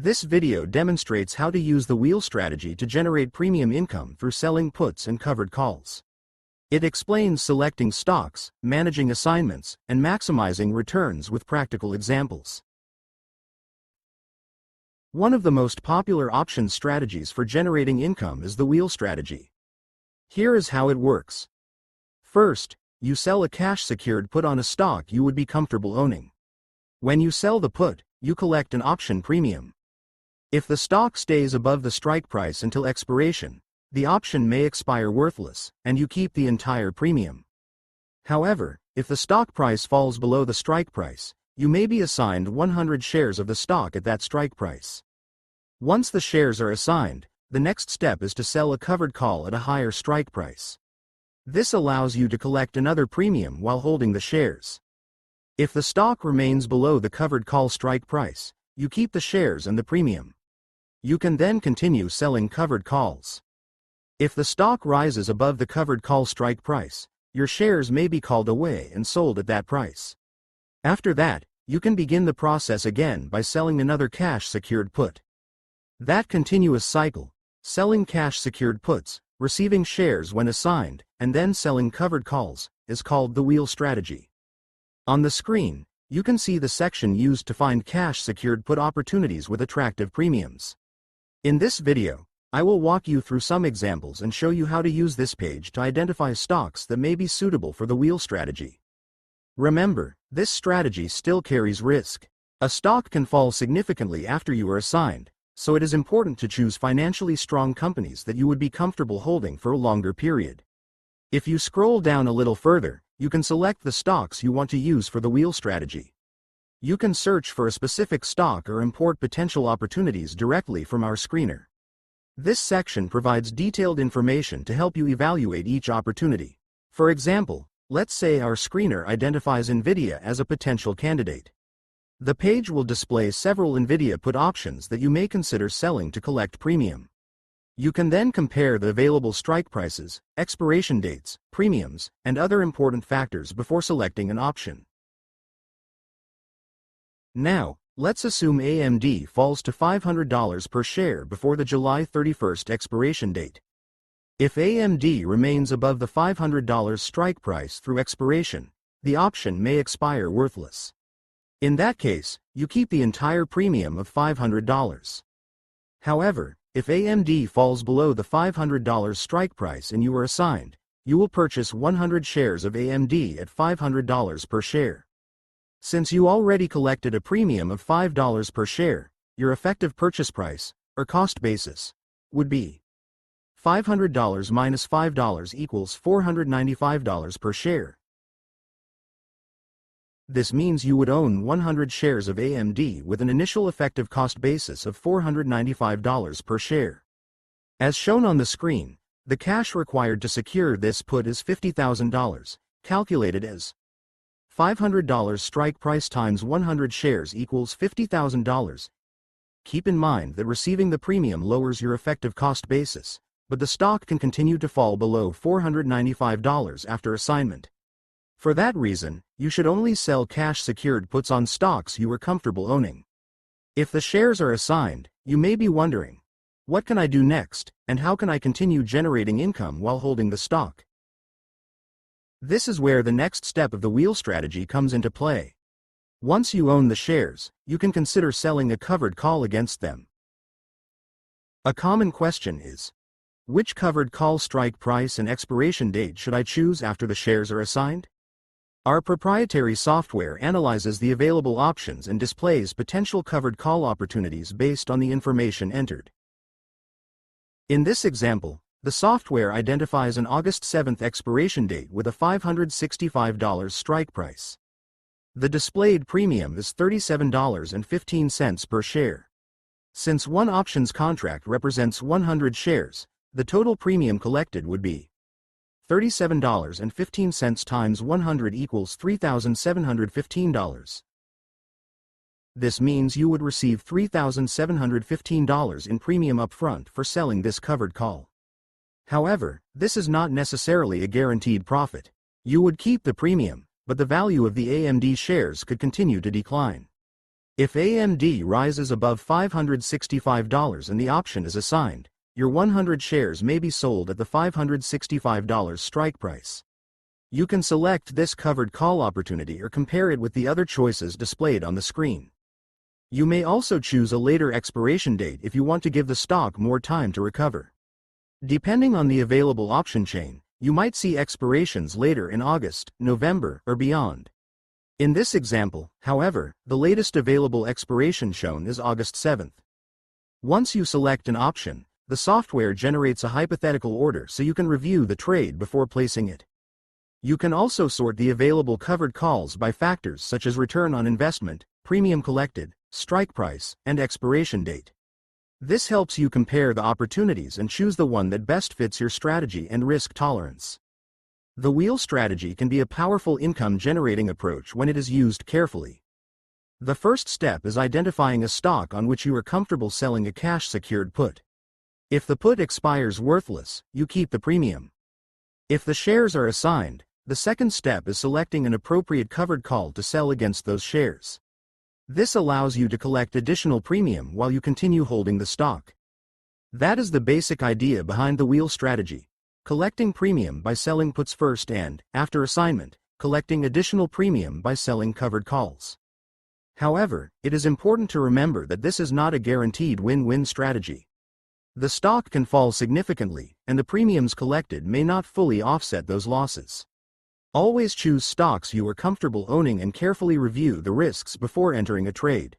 This video demonstrates how to use the wheel strategy to generate premium income through selling puts and covered calls. It explains selecting stocks, managing assignments, and maximizing returns with practical examples. One of the most popular option strategies for generating income is the wheel strategy. Here is how it works. First, you sell a cash-secured put on a stock you would be comfortable owning. When you sell the put, you collect an option premium. If the stock stays above the strike price until expiration, the option may expire worthless, and you keep the entire premium. However, if the stock price falls below the strike price, you may be assigned 100 shares of the stock at that strike price. Once the shares are assigned, the next step is to sell a covered call at a higher strike price. This allows you to collect another premium while holding the shares. If the stock remains below the covered call strike price, you keep the shares and the premium. You can then continue selling covered calls. If the stock rises above the covered call strike price, your shares may be called away and sold at that price. After that, you can begin the process again by selling another cash-secured put. That continuous cycle, selling cash-secured puts, receiving shares when assigned, and then selling covered calls, is called the wheel strategy. On the screen, you can see the section used to find cash-secured put opportunities with attractive premiums. In this video, I will walk you through some examples and show you how to use this page to identify stocks that may be suitable for the wheel strategy. Remember, this strategy still carries risk. A stock can fall significantly after you are assigned, so it is important to choose financially strong companies that you would be comfortable holding for a longer period. If you scroll down a little further, you can select the stocks you want to use for the wheel strategy. You can search for a specific stock or import potential opportunities directly from our screener. This section provides detailed information to help you evaluate each opportunity. For example, let's say our screener identifies NVIDIA as a potential candidate. The page will display several NVIDIA put options that you may consider selling to collect premium. You can then compare the available strike prices, expiration dates, premiums, and other important factors before selecting an option. Now, let's assume AMD falls to $500 per share before the July 31st expiration date. If AMD remains above the $500 strike price through expiration, the option may expire worthless. In that case, you keep the entire premium of $500. However, if AMD falls below the $500 strike price and you are assigned, you will purchase 100 shares of AMD at $500 per share. Since you already collected a premium of $5 per share, your effective purchase price, or cost basis, would be $500 minus $5 equals $495 per share. This means you would own 100 shares of AMD with an initial effective cost basis of $495 per share. As shown on the screen, the cash required to secure this put is $50,000, calculated as $500 strike price times 100 shares equals $50,000. Keep in mind that receiving the premium lowers your effective cost basis, but the stock can continue to fall below $495 after assignment. For that reason, you should only sell cash-secured puts on stocks you are comfortable owning. If the shares are assigned, you may be wondering, what can I do next, and how can I continue generating income while holding the stock? This is where the next step of the wheel strategy comes into play. Once you own the shares, you can consider selling a covered call against them. A common question is, which covered call strike price and expiration date should I choose after the shares are assigned? Our proprietary software analyzes the available options and displays potential covered call opportunities based on the information entered. In this example, the software identifies an August 7th expiration date with a $565 strike price. The displayed premium is $37.15 per share. Since one options contract represents 100 shares, the total premium collected would be $37.15 times 100 equals $3,715. This means you would receive $3,715 in premium upfront for selling this covered call. However, this is not necessarily a guaranteed profit. You would keep the premium, but the value of the AMD shares could continue to decline. If AMD rises above $565 and the option is assigned, your 100 shares may be sold at the $565 strike price. You can select this covered call opportunity or compare it with the other choices displayed on the screen. You may also choose a later expiration date if you want to give the stock more time to recover. Depending on the available option chain, you might see expirations later in August, November, or beyond. In this example, however, the latest available expiration shown is August 7th. Once you select an option, the software generates a hypothetical order so you can review the trade before placing it. You can also sort the available covered calls by factors such as return on investment, premium collected, strike price, and expiration date. This helps you compare the opportunities and choose the one that best fits your strategy and risk tolerance. The wheel strategy can be a powerful income-generating approach when it is used carefully. The first step is identifying a stock on which you are comfortable selling a cash-secured put. If the put expires worthless, you keep the premium. If the shares are assigned, the second step is selecting an appropriate covered call to sell against those shares. This allows you to collect additional premium while you continue holding the stock. That is the basic idea behind the wheel strategy. Collecting premium by selling puts first and, after assignment, collecting additional premium by selling covered calls. However, it is important to remember that this is not a guaranteed win-win strategy. The stock can fall significantly, and the premiums collected may not fully offset those losses. Always choose stocks you are comfortable owning and carefully review the risks before entering a trade.